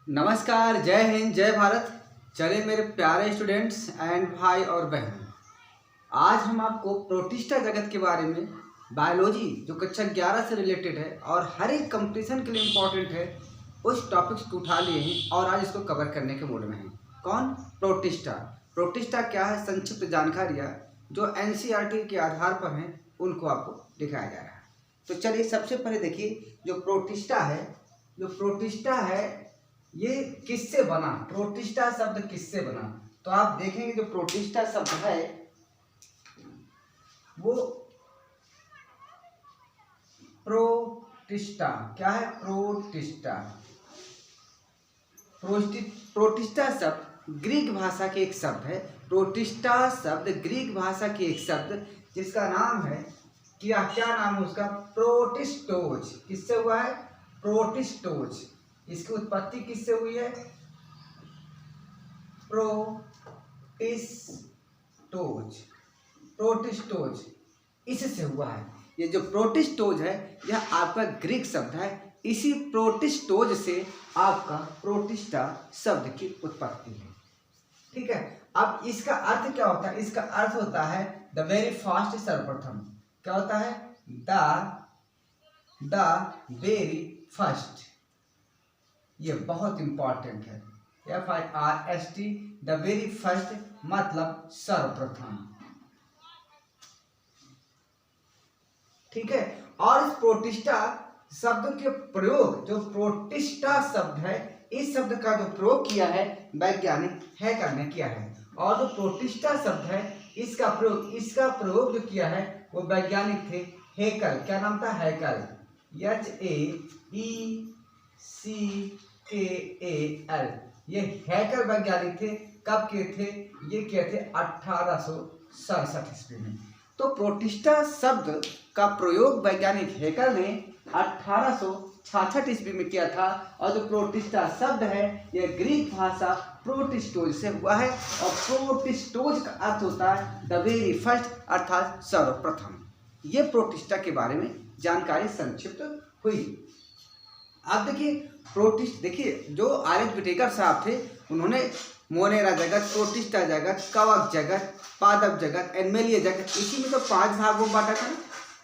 नमस्कार, जय हिंद, जय भारत। चले मेरे प्यारे स्टूडेंट्स एंड भाई और बहन, आज हम आपको प्रोटिस्टा जगत के बारे में बायोलॉजी जो कक्षा 11 से रिलेटेड है और हर एक कंपटीशन के लिए इम्पोर्टेंट है, उस टॉपिक्स को उठा लिए हैं और आज इसको कवर करने के मूड में हैं। कौन? प्रोटिस्टा। प्रोटिस्टा क्या है? संक्षिप्त जानकारियाँ जो एनसीईआरटी के आधार पर हैं उनको आपको दिखाया जा रहा है। तो चलिए सबसे पहले देखिए, जो प्रोटिस्टा है ये किससे बना? प्रोटिस्टा शब्द किससे बना? तो आप देखेंगे जो प्रोटिस्टा शब्द है वो प्रोटिस्टा क्या है? प्रोटिस्टा शब्द ग्रीक भाषा के एक शब्द है। प्रोटिस्टा शब्द ग्रीक भाषा के एक शब्द जिसका नाम है क्या नाम है उसका? प्रोटिस्टोज। किससे हुआ है? प्रोटिस्टोज। इसकी उत्पत्ति किससे हुई है? प्रोटिस्टोज इससे हुआ है। ये जो प्रोटिस्टोज है यह आपका ग्रीक शब्द है। इसी प्रोटिस्टोज से आपका प्रोटिस्टा शब्द की उत्पत्ति है। ठीक है, अब इसका अर्थ क्या होता है? इसका अर्थ होता है द वेरी फर्स्ट, सर्वप्रथम। क्या होता है? The very first. ये बहुत इंपॉर्टेंट है। FIRST, द वेरी फर्स्ट मतलब सर्वप्रथम। ठीक है, और इस प्रोटिस्टा शब्द के प्रयोग, जो प्रोटिस्टा शब्द है, इस शब्द का जो प्रयोग किया है वैज्ञानिक हैकर ने किया है। और जो प्रोटिस्टा शब्द है इसका प्रयोग जो किया है वो वैज्ञानिक थे हैकर। क्या नाम था? हैकर। HAECKAL। ये हैकर वैज्ञानिक थे। कब के थे? ये किए थे 1867 ईस्वी में। तो प्रोटिस्टा शब्द का प्रयोग वैज्ञानिक हैकर ने 1866 ईस्वी में किया था। और जो प्रोटिस्टा शब्द है यह ग्रीक भाषा प्रोटिस्टोज से हुआ है। और प्रोटिस्टोज का अर्थ होता है द वेरी फर्स्ट, अर्थात सर्वप्रथम। ये प्रोटिस्टा के बारे में जानकारी संक्षिप्त हुई। अब देखिए जो आर्यन विटेकर साहब थे उन्होंने मोनेरा जगत, प्रोटिस्टा जगत, कवक जगत, पादप जगत, एनिमलिया जगत, इसी में तो 5 भागों में बांटा था।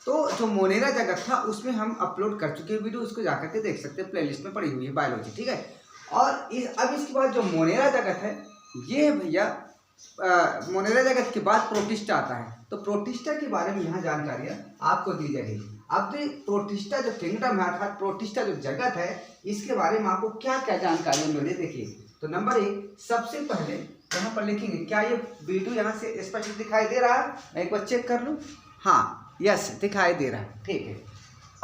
तो जो मोनेरा जगत था उसमें हम अपलोड कर चुके हैं वीडियो, उसको जाकर के देख सकते हैं, प्लेलिस्ट में पड़ी हुई है बायोलॉजी। ठीक है, और अब इसके बाद जो मोनेरा जगत है ये भैया मोनेरा जगत के बाद प्रोटिस्टा आता है। तो प्रोटिस्टा के बारे में यहाँ जानकारियाँ आपको दी जाएगी। अब प्रोटिस्टा जो किंगडम है अर्थात प्रोटिस्टा जो जगत है इसके बारे में आपको क्या क्या जानकारी मिले देखिए। तो नंबर 1, सबसे पहले यहाँ पर लिखेंगे। क्या ये वीडियो यहाँ से स्पष्ट दिखाई दे रहा है? मैं एक बार चेक कर लूँ। हाँ, यस, दिखाई दे रहा है। ठीक है,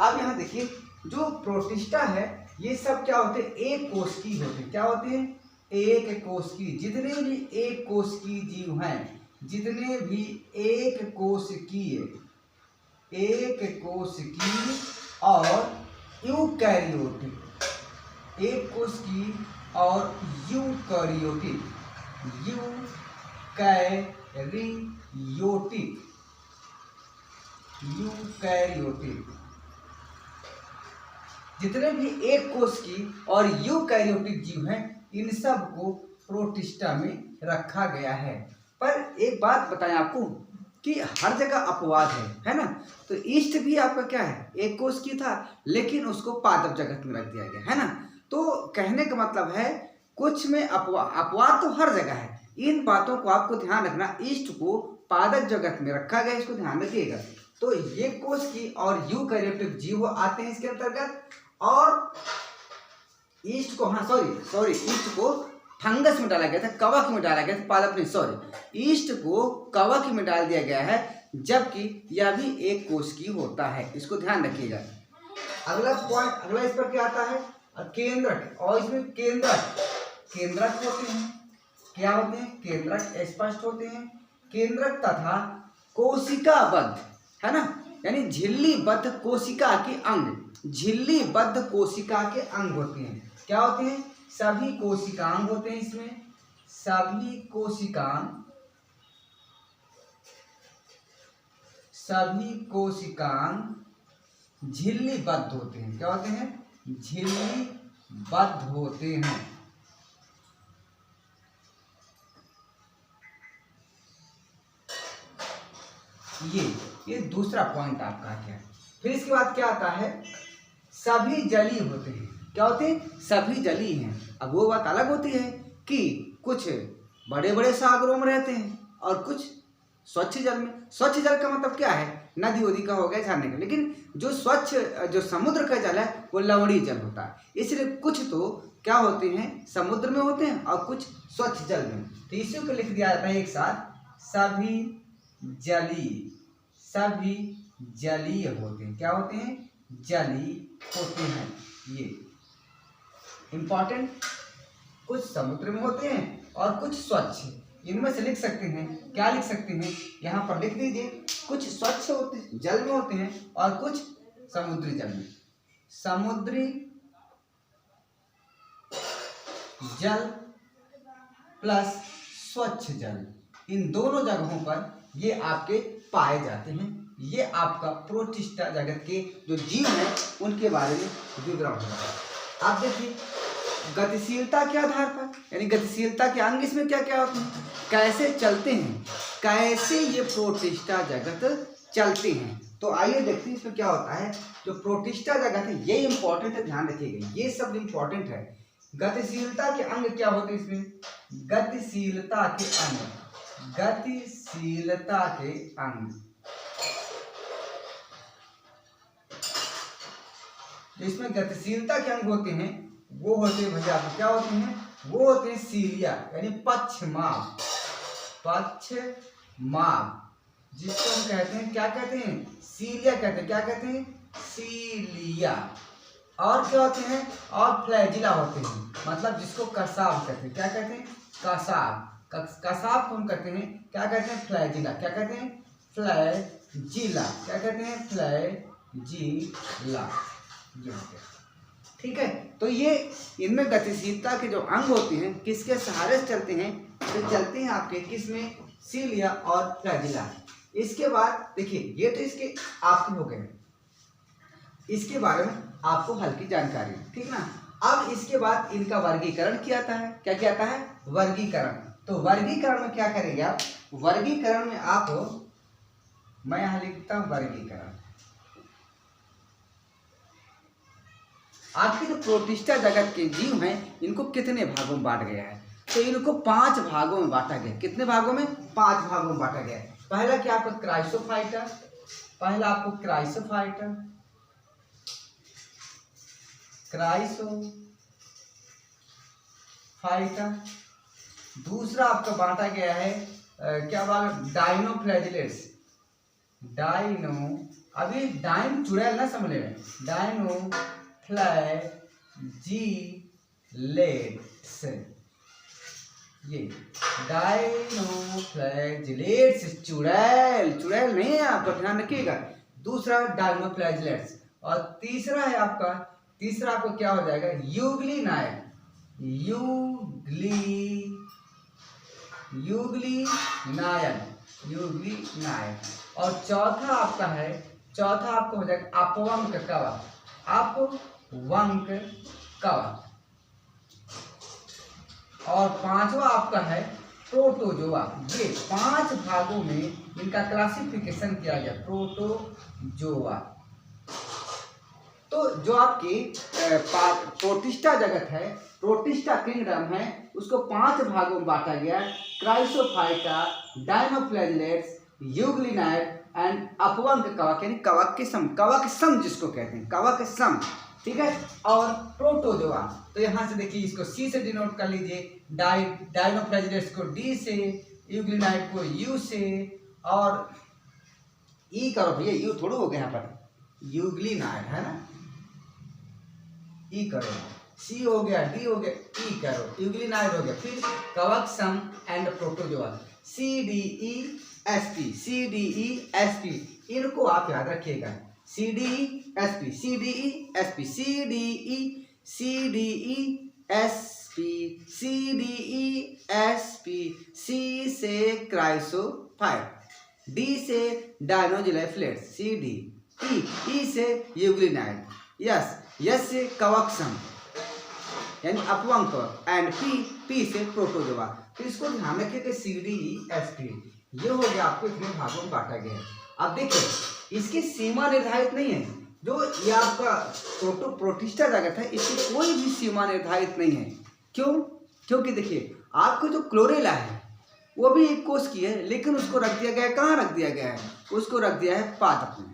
अब यहाँ देखिए जो प्रोटिस्टा है ये सब क्या होते हैं? एक कोष की होते हैं। क्या होते हैं? एक कोष की। जितने भी एक कोष की जीव हैं, जितने भी एक कोष की और यूकैरियोटिक, एक कोष की और यूकैरियोटिक जितने भी एक कोष की और यूकैरियोटिक जीव हैं इन सब को प्रोटिस्टा में रखा गया है। पर एक बात बताएं आपको कि हर जगह अपवाद है ना। तो ईस्ट भी आपका क्या है? एक कोष की था लेकिन उसको पादप जगत में रख दिया गया है ना। तो कहने का मतलब है कुछ में अपवाद तो हर जगह है। इन बातों को आपको ध्यान रखना। ईस्ट को पादप जगत में रखा गया, इसको ध्यान रखिएगा। तो ये कोष की और यूकैरियोटिक जीव आते हैं इसके अंतर्गत। और ईस्ट को ईस्ट को फंगस में डाला गया था, कवक में डाला गया था, पादप नहीं, ईस्ट को कवक में डाल दिया गया है, जबकि यह भी एक कोष की होता है। इसको ध्यान रखिएगा। अगला पॉइंट, अगला इस पर क्या आता है? केंद्रक। और इसमें केंद्रक होते हैं। क्या होते हैं? केंद्रक स्पष्ट होते हैं। केंद्रक तथा कोशिकाबद्ध, है ना, यानी झिल्लीबद्ध कोशिका के अंग, झिल्लीबद्ध कोशिका के अंग होते हैं। क्या होते हैं? सभी कोशिकांग होते हैं। इसमें सभी कोशिकांग झिल्लीबद्ध होते हैं। क्या होते हैं? झिल्लीबद्ध होते हैं। ये दूसरा पॉइंट आपका आ गया। फिर इसके बाद क्या आता है, सभी जलीय होते हैं। क्या होते हैं? सभी जलीय हैं। अब वो बात अलग होती है कि कुछ बड़े बड़े सागरों में रहते हैं और कुछ स्वच्छ जल में। स्वच्छ जल का मतलब क्या है? नदी उदी का हो गया, झरने का। लेकिन जो स्वच्छ जो समुद्र का जल है वो लवणीय जल होता है। इसलिए कुछ तो क्या होते हैं, समुद्र में होते हैं और कुछ स्वच्छ जल में। तो इसी को लिख दिया जाता है एक साथ, सभी जलीय। सभी जलीय होते हैं। क्या होते हैं? जलीय होते हैं। ये इंपॉर्टेंट, कुछ समुद्र में होते हैं और कुछ स्वच्छ। इनमें से लिख सकते हैं, क्या लिख सकते हैं, यहाँ पर लिख दीजिए, कुछ स्वच्छ होते जल में होते हैं और कुछ समुद्री जल में। समुद्री जल प्लस स्वच्छ जल, इन दोनों जगहों पर ये आपके पाए जाते हैं। ये आपका प्रोटिस्टा जगत के जो जीव हैं उनके बारे में विवरण होगा। आप देखिए, गतिशीलता के आधार पर, यानी गतिशीलता के अंग इसमें क्या क्या होते हैं, कैसे चलते हैं, कैसे ये प्रोटिस्टा जगत चलते हैं। तो आइए देखते हैं इसमें क्या होता है। जो प्रोटिस्टा जगत है ये इंपॉर्टेंट है, ध्यान रखिएगा, ये सब इंपॉर्टेंट है। गतिशीलता के अंग क्या होते हैं इसमें? गतिशीलता के अंग, गतिशीलता के अंग, इसमें गतिशीलता के अंग होते हैं वो होते हैं भैया, क्या होते हैं? वो होते हैं सीलिया, यानी पक्षमाप। पक्षमाप जिसको हम कहते हैं, क्या कहते हैं? सीलिया कहते हैं। क्या कहते हैं? सीलिया। और क्या होते हैं? और फ्लैजिला होते हैं, मतलब जिसको कसाब कहते हैं। क्या कहते हैं? कसाब। कसाब को हम कहते हैं, क्या कहते हैं? फ्लैजिला। क्या कहते हैं? फ्लैजिला। क्या कहते हैं? फ्लैजिला। ठीक है। तो ये इनमें गतिशीलता के जो अंग होते हैं किसके सहारे से चलते हैं? तो चलते हैं आपके किसमें? सीलिया और फ्लैजिला। इसके बाद देखिए, ये तो इसके आपके हो गए, इसके बारे में आपको हल्की जानकारी, ठीक ना। अब इसके बाद इनका वर्गीकरण किया जाता है। क्या किया जाता है? वर्गीकरण। तो वर्गीकरण में क्या करेंगे आप? वर्गीकरण में आप, मैं यहां लिखता हूं वर्गीकरण। आखिर प्रोटिस्टा जगत के जीव हैं इनको कितने भागों में बांट गया है? तो इनको 5 भागों में बांटा गया। कितने भागों में? 5 भागों में बांटा गया है। पहला क्या आपको? क्राइसोफाइटा। पहला आपको क्राइसोफाइटा, क्राइसोफाइटा। दूसरा आपका बांटा गया है क्या बात? डायनोफ्लैजिलेट्स। डायनो, अभी डाइन चुड़ैल ना समझ ले, डायनोफ्लैजिलेट्स। ये डायनोफ्लैजिलेट्स, चुड़ैल, चुड़ैल नहीं है, आप ध्यान रखिएगा। दूसरा डायनोफ्लैजिलेट्स। और तीसरा है आपका, तीसरा आपको क्या हो जाएगा? यूग्लिनाइड। यूग्लिनाइड। और चौथा आपका है, चौथा आपको हो जाएगा अपवंक कवक। अपवंक कवक। और पांचवा आपका है प्रोटोजोआ। ये 5 भागों में इनका क्लासिफिकेशन किया गया, प्रोटोजोआ। तो जो आपकी प्रोटिस्टा जगत है, प्रोटिस्टा किंगडम है, उसको 5 भागों में बांटा गया। क्राइसोफाइटा, डायनोफ्लैजिलेट्स, यूग्लिनाइड एंड अपवंक कवक, यानी कवक के सम, कवक सम जिसको कहते हैं, कवक सम, ठीक है। और प्रोटोजोआ, तो यहां से देखिए, इसको सी से डिनोट कर लीजिए, डायनोफ्लैजिलेट्स को डी से, यूग्लिनाइड को यू से, और ई करो भैया, यू थोड़ा हो गया यहाँ पर, यूग्लिनाइड है ना, ई करो, सी हो गया, डी हो गया, ई करो, यूग्लिनाइड हो गया। फिर कवक सम and protozoa, C D E S P, C D E S P, इनको आप याद रखिएगा। C D E S P, C D E S P, C D P, C D E S P, C D E S P. C से chrysophyte, D से dinoflagellates, C D, E से euglenoid, S से कवकसम यानी अपवंक, and P से protozoa. तो इसको ध्यान रखिए कि C D E S P, ये हो गया आपको इतने भागों में बांटा गया है। अब देखिए इसकी सीमा निर्धारित नहीं है। जो ये आपका प्रोटिस्टा जगत है इसकी कोई भी सीमा निर्धारित नहीं है। क्यों? क्योंकि देखिए आपको जो क्लोरेला है वो भी एक कोश की है, लेकिन उसको रख दिया गया है, कहाँ रख दिया गया है? उसको रख दिया है पादप में।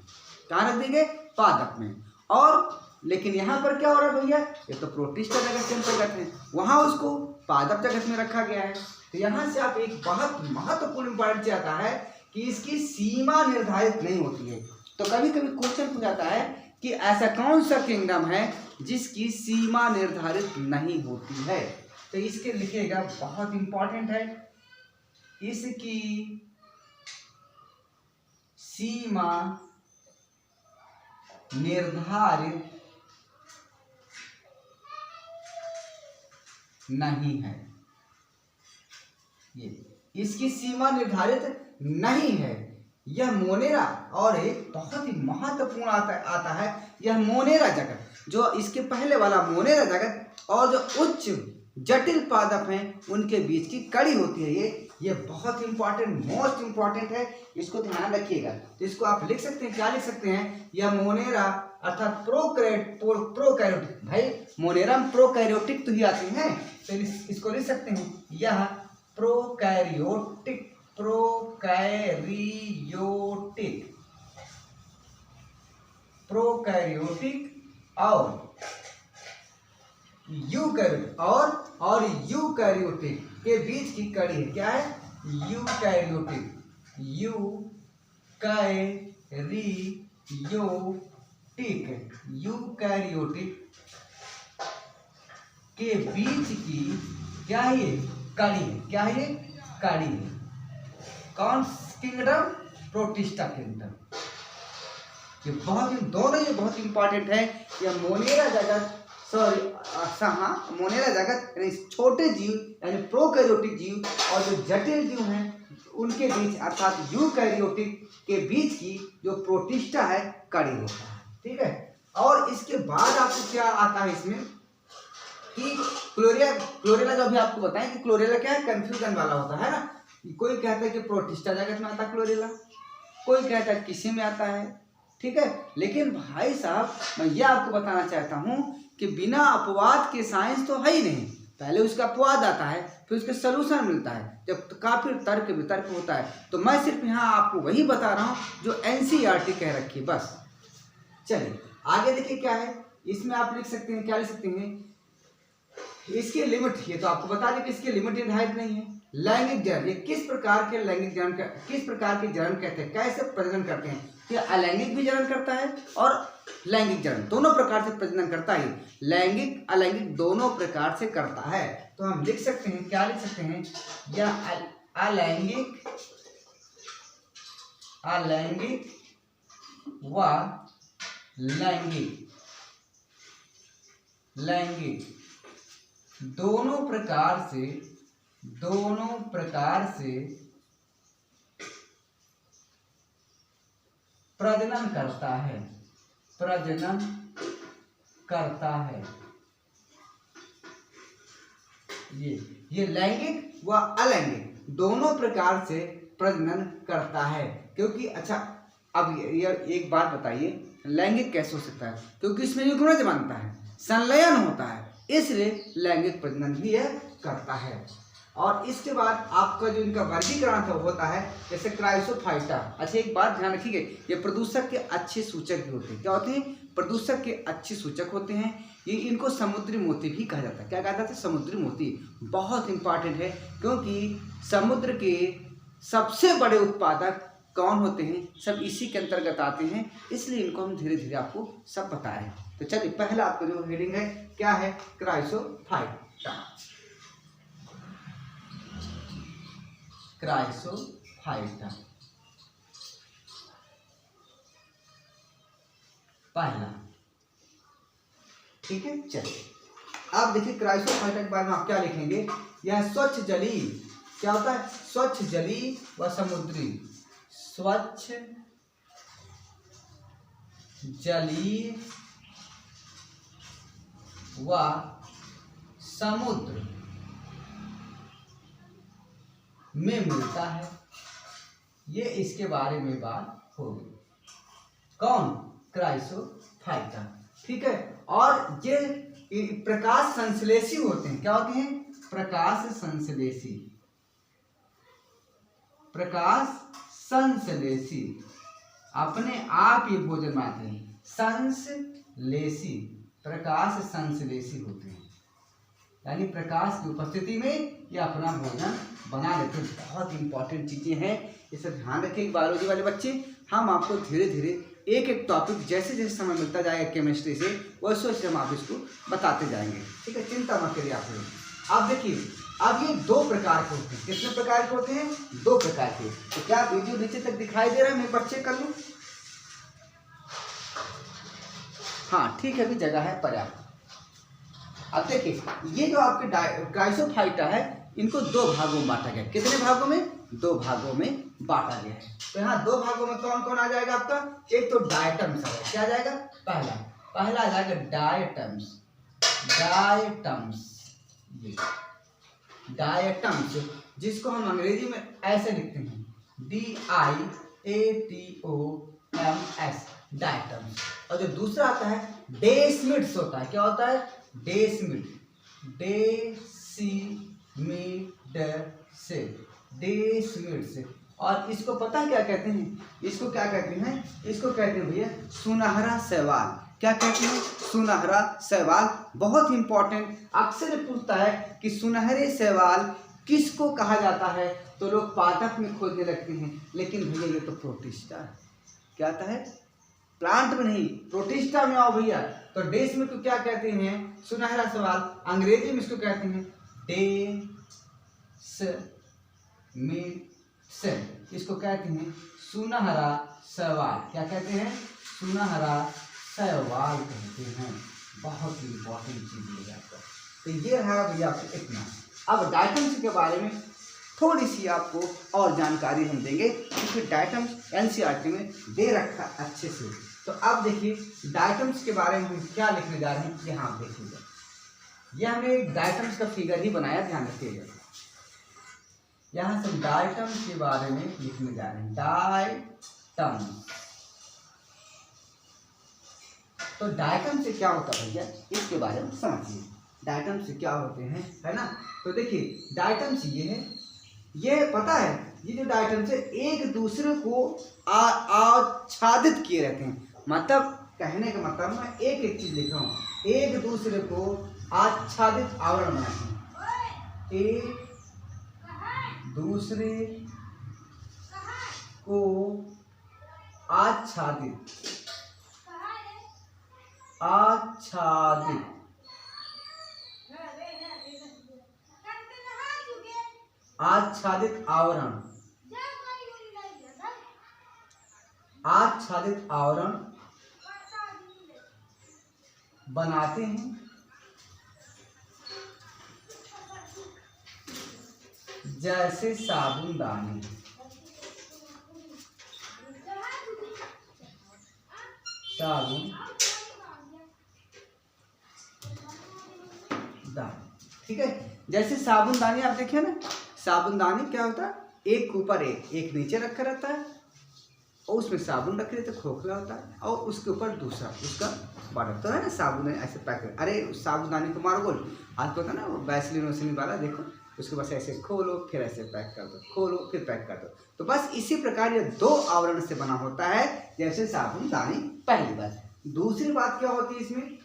कहाँ रख दिए गए? पादप में। और लेकिन यहाँ पर क्या हो रहा है भैया, ये तो प्रोटिस्टा जगत के अंतर्गत है, वहाँ उसको पादप जगत में रखा गया है। तो यहाँ से आप एक बहुत महत्वपूर्ण इंपॉर्टेंट आता है कि इसकी सीमा निर्धारित नहीं होती है। तो कभी कभी क्वेश्चन पूछ जाता है कि ऐसा कौन सा किंगडम है जिसकी सीमा निर्धारित नहीं होती है। तो इसके लिखिएगा, बहुत इंपॉर्टेंट है, इसकी सीमा निर्धारित नहीं है। ये इसकी सीमा निर्धारित नहीं है। यह मोनेरा, और एक बहुत ही महत्वपूर्ण आता है यह मोनेरा जगत, जो इसके पहले वाला मोनेरा जगत और जो उच्च जटिल पादप हैं उनके बीच की कड़ी होती है। ये बहुत इंपॉर्टेंट, मोस्ट इंपॉर्टेंट है, इसको ध्यान रखिएगा। तो इसको आप लिख सकते हैं, क्या लिख सकते हैं? यह मोनेरा अर्थात प्रोकैरियोटिक, भाई मोनेरा में प्रोकैरियोटिक तो ही आती है, तो इसको लिख सकते हैं यह प्रोकैरियोटिक और यूकैरियोटिक के बीच की कड़ी है। क्या है? यूकैरियोटिक के बीच की क्या है? ये कड़ी है। क्या है? ये कड़ी है। कौन किंगडम? Protista kingdom. ये बहुत इंपॉर्टेंट है। यह मोनेरा जगत, मोनेरा जगत यानी छोटे जीव यानी प्रोकैरियोटिक जीव और जो जटिल जीव हैं उनके बीच अर्थात यूकैरियोटिक के बीच की जो प्रोटिस्टा है कड़ी होता है। ठीक है। और इसके बाद आपको क्या आता है इसमें कि क्लोरेला, जो अभी आपको बताएं कि क्लोरेला क्या है, कंफ्यूजन वाला होता है ना। कोई कहता है कि प्रोटिस्टा जगत में आता है क्लोरेला, कोई कहता है किसी में आता है। ठीक है। लेकिन भाई साहब मैं यह आपको बताना चाहता हूं कि बिना अपवाद के साइंस तो है ही नहीं। पहले उसका अपवाद आता है, फिर उसके सलूशन मिलता है, जब तो काफी तर्क वितर्क होता है। तो मैं सिर्फ यहाँ आपको वही बता रहा हूँ जो एनसीईआरटी कह रखी है, बस। चलिए आगे देखिए क्या है इसमें। आप लिख सकते हैं, क्या लिख सकते हैं? इसके लिमिट, ये तो आपको बता दें कि इसके लिमिट निर्धारित नहीं है। लैंगिक जरण, ये किस प्रकार के लैंगिक जरण, किस प्रकार के जरण कहते हैं, कैसे प्रजनन करते हैं? कि अलैंगिक भी जरण करता है और लैंगिक जरण दोनों प्रकार से प्रजनन करता है। लैंगिक अलैंगिक दोनों प्रकार से करता है। तो हम लिख सकते हैं, क्या लिख सकते हैं? यह अलैंगिक व लैंगिक दोनों प्रकार से प्रजनन करता है। ये लैंगिक व अलैंगिक दोनों प्रकार से प्रजनन करता है। क्योंकि अच्छा अब ये एक बात बताइए, लैंगिक कैसे हो सकता है? क्योंकि इसमें युग्मज बनता है, संलयन होता है, इसलिए लैंगिक प्रजनन भी यह करता है। और इसके बाद आपका जो इनका वर्गीकरण होता है जैसे क्राइसोफाइटा। अच्छा एक बात ध्यान रखिए, ये प्रदूषक के अच्छे सूचक भी होते हैं। क्या होते हैं? प्रदूषक के अच्छे सूचक होते हैं। ये इनको समुद्री मोती भी कहा जाता है। क्या कहा जाता है? समुद्री मोती। बहुत इंपॉर्टेंट है क्योंकि समुद्र के सबसे बड़े उत्पादक कौन होते हैं? सब इसी के अंतर्गत आते हैं, इसलिए इनको हम धीरे धीरे आपको सब बताएं। तो चलिए पहला आपका जो हेडिंग है क्या है? क्राइसोफाइटा। पहला। ठीक है। चलिए अब देखिए क्राइसोफाइटा के बारे में आप क्या लिखेंगे? यह स्वच्छ जलीय, क्या होता है? स्वच्छ जलीय व समुद्री, स्वच्छ जलीय व समुद्र में मिलता है। ये इसके बारे में बात हो गई। कौन? क्राइसोफाइटा। ठीक है। और ये प्रकाश संश्लेषी होते हैं। क्या होते हैं? प्रकाश संश्लेषी। प्रकाश संश्लेषी अपने आप ये भोजन बनाते हैं। संश्लेषी, प्रकाश संश्लेषी होते हैं, यानी प्रकाश की उपस्थिति में ये अपना भोजन बना लेते हैं। बहुत इंपॉर्टेंट चीजें हैं, इसे ध्यान रखें बायोलॉजी वाले बच्चे। हम आपको धीरे धीरे एक एक टॉपिक जैसे जैसे समय मिलता जाएगा केमिस्ट्री से, वैसे वैसे हम आप इसको बताते जाएंगे। ठीक है, चिंता मत करिए आप लोग। अब देखिए, अब ये दो प्रकार के होते हैं। कितने प्रकार के होते हैं? दो प्रकार के। तो क्या वीडियो नीचे तक दिखाई दे रहा है? मैं बच्चे कर लूँ? हाँ ठीक है, अभी जगह है पर्याप्त। अब देखिए, ये जो आपके क्राइसोफाइटा है, इनको दो भागों में बांटा गया। कितने भागों में? दो भागों में बांटा गया है। तो यहाँ दो भागों में कौन कौन आ जाएगा आपका? एक तो डायटम्स आ जाएगा। क्या आ जाएगा? पहला आ जाएगा डायटम्स। डायटम्स, जिसको हम अंग्रेजी में ऐसे लिखते हैं, DIATOMS, डायटम्स। और जो दूसरा आता है डेसिमिड्स होता है। क्या होता है? डेसिमिड्स। और इसको पता है क्या कहते हैं? इसको क्या कहते हैं? इसको कहते हैं भैया सुनहरा शैवाल। क्या कहते हैं? सुनहरा शैवाल। बहुत इंपॉर्टेंट, अक्सर पूछता है कि सुनहरे शैवाल किसको कहा जाता है, तो लोग पादप में खोजने लगते हैं, लेकिन भैया ये तो प्रोटिस्टा है। क्या आता है? प्लांट में नहीं, प्रोटिस्टा में आओ भैया। तो डेसिमिड को क्या कहते हैं? सुनहरा शैवाल। अंग्रेजी में इसको कहते हैं डेसिमिड्स। इसको कहते हैं सुनहरा शैवाल। क्या कहते हैं? सुनहरा शैवाल कहते हैं। बहुत ही इंपॉर्टेंट चीज है आपका। तो ये रहा भैया आपको इतना। अब डायटम्स के बारे में थोड़ी सी आपको और जानकारी हम देंगे, क्योंकि डायटम्स एनसीईआरटी में दे रखा अच्छे से। तो अब देखिए, डायटम्स के बारे में हम क्या लिखने जा रहे हैं, यहाँ आप देखिएगा। यह हमने एक डायटम्स का फिगर ही बनाया, ध्यान रखिएगा। यहाँ से डायटम्स के बारे में लिखने जा रहे हैं। डायटम्स, तो डायटम से क्या होता है भैया, इसके बारे में समझिए। डायटम से क्या होते हैं, है ना। तो देखिए, डायटम्स ये है, ये पता है, ये जो डायटम्स है एक दूसरे को आच्छादित किए रहते हैं। मतलब कहने का मतलब, मैं एक एक चीज लिख रहा हूँ, एक दूसरे को आच्छादित आवरण बनाते हैं। एक दूसरे को आच्छादित आवरण बनाते हैं, जैसे साबुनदानी। ठीक है, जैसे साबुनदानी आप देखिए ना, साबुनदानी क्या होता है, एक के ऊपर एक नीचे रखा रहता है, और उसमें साबुन रखे रहते, खोखला होता है, और उसके ऊपर दूसरा उसका बॉर्डर। तो है ना, साबुन ऐसे पैक कर, अरे साबुनदानी को मारो गोल, आज पता ना वो वैसलीन वाला, देखो उसके बस ऐसे खोलो फिर ऐसे पैक कर दो, खोलो फिर पैक कर दो। तो बस इसी प्रकार ये दो आवरण से बना होता है, जैसे साबुनदानी। पहली बात। दूसरी बात क्या होती है इसमें,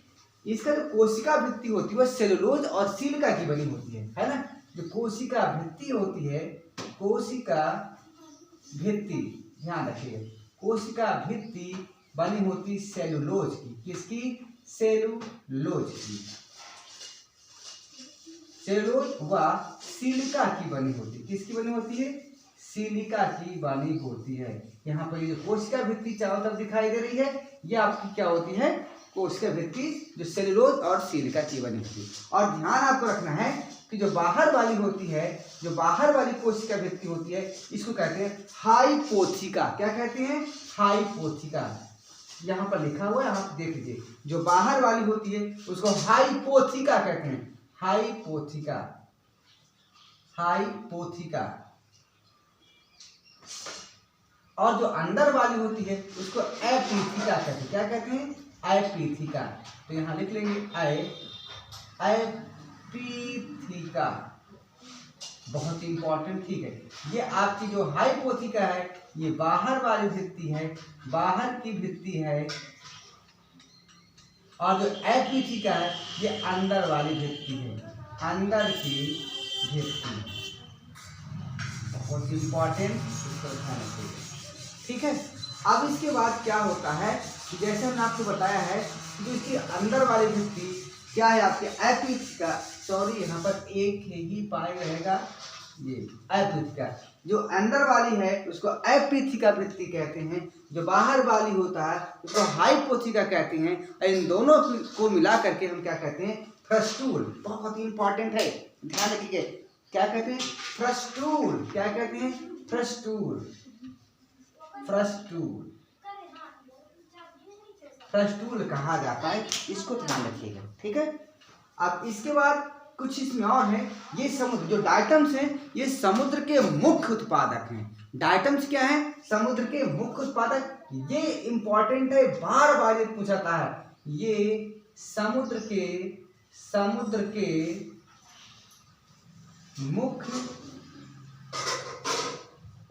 इसका जो कोशिका भित्ति होती है वह सेलुलोज और सिलिका की बनी होती है ना। जो कोशिका भित्ति होती है, कोशिका भित्ति, ध्यान रखिए, कोशिका भित्ति बनी होती सेलुलोज की। किसकी? सेलुलोज की। सेलुलोज व सिलिका की बनी होती। किसकी बनी होती है? सिलिका की बनी होती है। यहाँ पर ये कोशिका भित्ति चारों तरफ दिखाई दे रही है, ये आपकी क्या होती है? कोशिका भित्ति, जो सेलुलोज और सिलिका की बनी होती है। और ध्यान आपको रखना है कि जो बाहर वाली होती है, जो बाहर वाली कोशिका भित्ति होती है, इसको कहते हैं हाइपोथिका। क्या कहते हैं? हाइपोथिका। यहाँ पर लिखा हुआ है, आप देख लीजिए। जो बाहर वाली होती है उसको हाइपोथिका कहते हैं। हाइपोथिका, हाइपोथिका। और जो अंदर वाली होती है उसको एपीथिका कहते हैं। क्या कहते हैं? एपीथिका। तो यहाँ लिख लेंगे एपीथिका, बहुत इंपॉर्टेंट। ठीक है, ये आपकी जो हाइपोथिका है ये बाहर वाली भित्ति है, बाहर की भित्ति है, और जो एपीथिका है ये अंदर वाली भित्ति है, अंदर की भित्ति। बहुत इंपॉर्टेंट, इसको ध्यान रखिएगा। ठीक है, अब इसके बाद क्या होता है कि जैसे हमने आपको बताया है कि इसकी अंदर वाली भित्ति क्या है आपके एपीथिका, सॉरी यहाँ पर एक ही पाई रहेगा, ये एपीथिका। जो अंदर वाली है उसको एपीथिका भित्ति कहते हैं, जो बाहर वाली होता है उसको हाइपोथिका कहते हैं, और इन दोनों को मिला करके हम क्या कहते हैं? फ्रस्टूल। बहुत इंपॉर्टेंट है, ध्यान रखिए। क्या कहते हैं? फ्रस्टूल। क्या कहते हैं? फ्रस्टूल। फ्रस्टूल, फ्रस्टूल कहा जाता है, इसको ध्यान रखिएगा। ठीक है, अब इसके बाद कुछ इसमें और है। ये समुद्र जो डायटम्स हैं ये समुद्र के मुख्य उत्पादक हैं। डायटम्स क्या है? समुद्र के मुख्य उत्पादक। ये इंपॉर्टेंट है, बार बार ये पूछा जाता है। ये समुद्र के मुख्य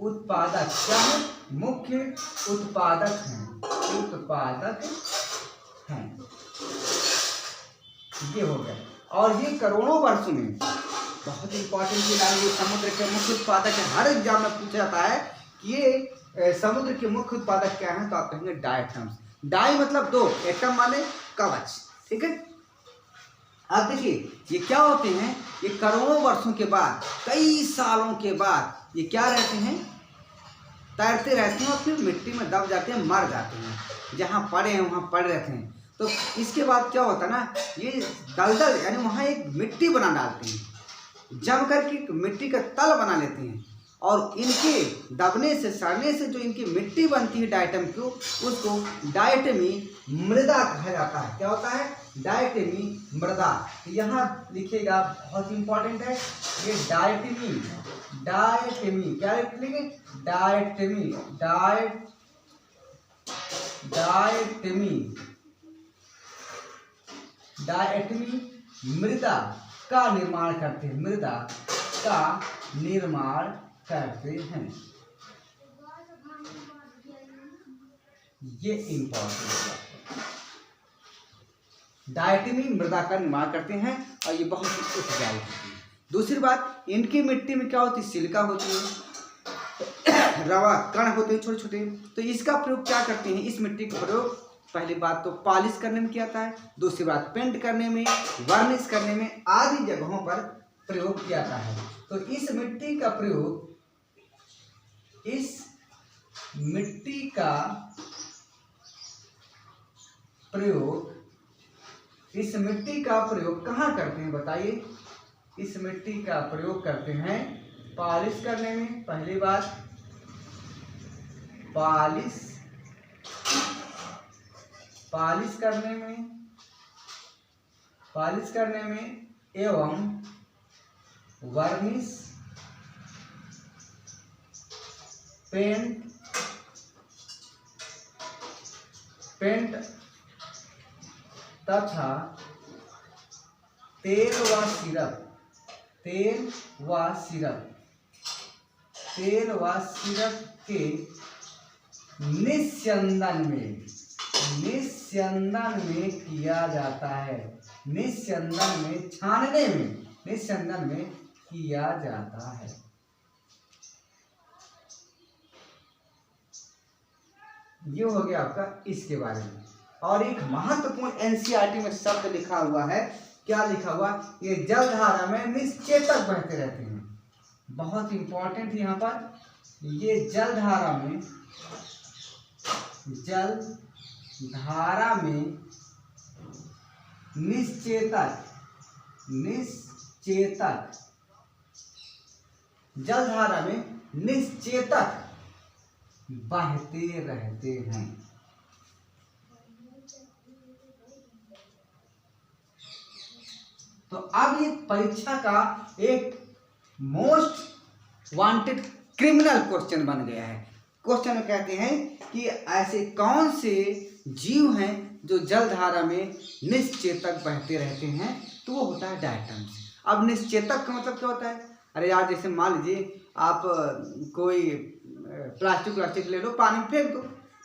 उत्पादक क्या है? मुख्य उत्पादक हैं, उत्पादक हैं। ये हो गया। और ये करोड़ों वर्षों में, बहुत इंपॉर्टेंट ये समुद्र के मुख्य उत्पादक है। हर एग्जाम में पूछा जाता है कि ये समुद्र के मुख्य उत्पादक क्या हैं, तो आप कहेंगे डायटम्स। डाई मतलब दो, एटम माने कवच। ठीक है, अब देखिए ये क्या होते हैं, ये करोड़ों वर्षों के बाद, कई सालों के बाद ये क्या रहते हैं? तैरते रहते हैं और फिर मिट्टी में दब जाते हैं, मर जाते हैं। जहाँ पड़े हैं वहाँ पड़े रहते हैं। तो इसके बाद क्या होता है ना, ये दलदल यानी वहाँ एक मिट्टी बना डालते हैं, जम करके मिट्टी का तल बना लेते हैं, और इनके दबने से, सड़ने से जो इनकी मिट्टी बनती है डायटम की, उसको डायटमी मृदा कहा जाता है। क्या होता है? डायटमी मृदा। यहाँ लिखिएगा, बहुत इंपॉर्टेंट है ये डायटमी। डायटमी क्या लिखेंगे? डायटमी, डायटमी, डायटमी मृदा का निर्माण करते हैं, मृदा का निर्माण करते हैं। ये इंपॉर्टेंट है, डायटमी मृदा का निर्माण करते हैं और ये बहुत ही उपजाऊ होती है। दूसरी बात, इनकी मिट्टी में क्या होती है? सिलिका होती है, रवा कण होते हैं छोटे छोटे। तो इसका प्रयोग क्या करते हैं? इस मिट्टी का प्रयोग पहली बात तो पॉलिश करने में किया जाता है, दूसरी बात पेंट करने में, वार्निश करने में, आदि जगहों पर प्रयोग किया जाता है। तो इस मिट्टी का प्रयोग, इस मिट्टी का प्रयोग, इस मिट्टी का प्रयोग कहाँ करते हैं बताइए? इस मिट्टी का प्रयोग करते हैं पॉलिश करने में, पहली बात पॉलिश करने में एवं वर्निश, पेंट तथा तेल व सिरप के निस्यंदन में किया जाता है। निस्यंदन में, छानने में, निस्यंदन में किया जाता है। ये हो गया आपका इसके बारे में। और एक महत्वपूर्ण एनसीईआरटी में शब्द लिखा हुआ है, क्या लिखा हुआ? ये जलधारा में निश्चेतक बहते रहते हैं। बहुत इंपॉर्टेंट है यहाँ पर, ये जलधारा में निश्चेतक जलधारा में निश्चेतक बहते रहते हैं। तो अब ये परीक्षा का एक मोस्ट वांटेड क्रिमिनल क्वेश्चन बन गया है। क्वेश्चन में कहते हैं कि ऐसे कौन से जीव हैं जो जलधारा में निश्चेतक बहते रहते हैं, तो वो होता है डायटम्स। अब निश्चेतक का मतलब क्या होता है? अरे यार, जैसे मान लीजिए आप कोई प्लास्टिक ले लो, पानी में फेंक दो,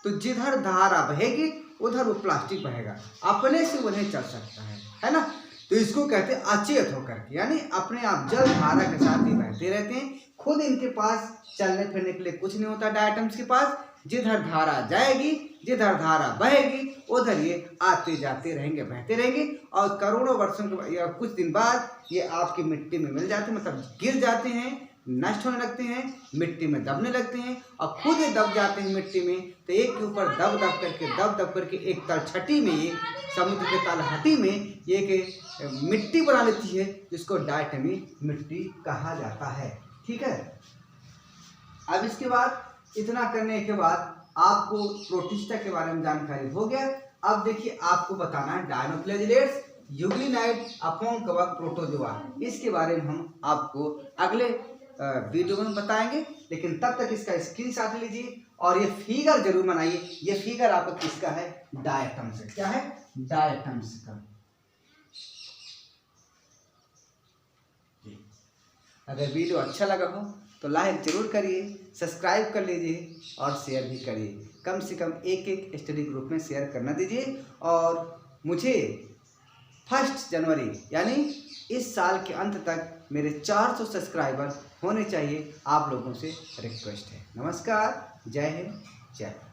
तो जिधर धारा बहेगी उधर वो प्लास्टिक बहेगा, अपने से वो नहीं चल सकता है ना। तो इसको कहते हैं अचेत होकर के, यानी अपने आप जल धारा के साथ ही बहते रहते हैं, खुद इनके पास चलने फिरने के लिए कुछ नहीं होता डायटम्स के पास। जिधर धारा जाएगी, जिधर धारा बहेगी, उधर ये आते जाते रहेंगे, बहते रहेंगे, और करोड़ों वर्षों के या कुछ दिन बाद ये आपकी मिट्टी में मिल जाते हैं, मतलब गिर जाते हैं, नष्ट होने लगते हैं, मिट्टी में दबने लगते हैं, और खुद ये दब जाते हैं मिट्टी में। तो एक के ऊपर दब दब करके एक तलछटी में, ये समुद्र के तलहटी में ये एक मिट्टी बना लेती है, जिसको डायटमी मिट्टी कहा जाता है। ठीक है, अब इसके बाद इतना करने के बाद आपको प्रोटिस्टा के बारे में जानकारी हो गया। अब देखिए, आपको बताना है डायनोफ्लैजिलेट्स, यूग्लिनाइड, अपोन्कवक, प्रोटोजोआ, इसके बारे में हम आपको अगले वीडियो में बताएंगे। लेकिन तब तक इसका स्क्रीनशॉट लीजिए और ये फिगर जरूर बनाइए। ये फिगर आपको किसका है? डायटम्स से। क्या है? डायटम्स का। अगर वीडियो अच्छा लगा हो तो लाइक जरूर करिए, सब्सक्राइब कर लीजिए और शेयर भी करिए। कम से कम एक स्टडी ग्रुप में शेयर करना दीजिए। और मुझे 1 जनवरी यानी इस साल के अंत तक मेरे 400 सब्सक्राइबर होने चाहिए, आप लोगों से रिक्वेस्ट है। नमस्कार, जय हिंद, जय भारत।